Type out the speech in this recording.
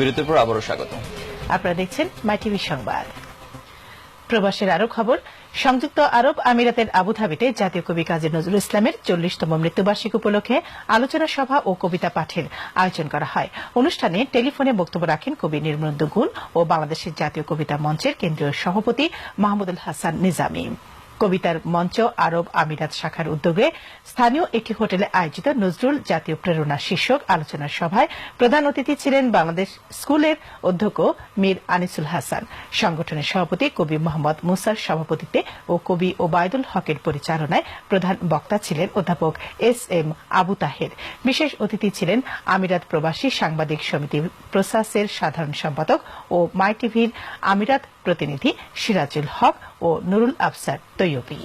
বিরতির পর আবারও স্বাগত। আপনারা দেখছেন মাই টিভি সংবাদ। প্রবাসের আরো খবর। সংযুক্ত আরব আমিরাতের আবুধাবিতে জাতীয় কবি কাজী নজরুল ইসলামের 40তম মৃত্যুবার্ষিকী উপলক্ষে আলোচনা সভা ও কবিতা পাঠের আয়োজন করা হয়। অনুষ্ঠানে টেলিফোনে বক্তব্য রাখেন কবি নির্মলেন্দু গুল ও বাংলাদেশের জাতীয় কবিতা মঞ্চের কেন্দ্রীয় সভাপতি মাহমুদুল হাসান নিজামী। কবিতার মঞ্চ আরব আমিরাত শাখার উদ্যোগে স্থানীয় একটি হোটেলে আয়োজিত নজরুল জাতীয় প্রেরণা শীর্ষক আলোচনা সভায় প্রধান অতিথি ছিলেন বাংলাদেশ স্কুলের অধ্যক্ষ মীর আনিসুল হাসান। সংগঠনের সভাপতি কবি মোহাম্মদ মুসার সভাপতিত্বে ও কবি ওবায়দুল হকের পরিচালনায় প্রধান বক্তা ছিলেন অধ্যাপক এস.এম. আবু তাহের। বিশেষ অতিথি ছিলেন আমিরাত প্রবাসী সাংবাদিক সমিতি প্রসাসের সাধারণ সম্পাদক ও মাই টিভির আমিরাত প্রতিনিধি সিরাজুল হক ও নুরুল আফসার তৈয়বী।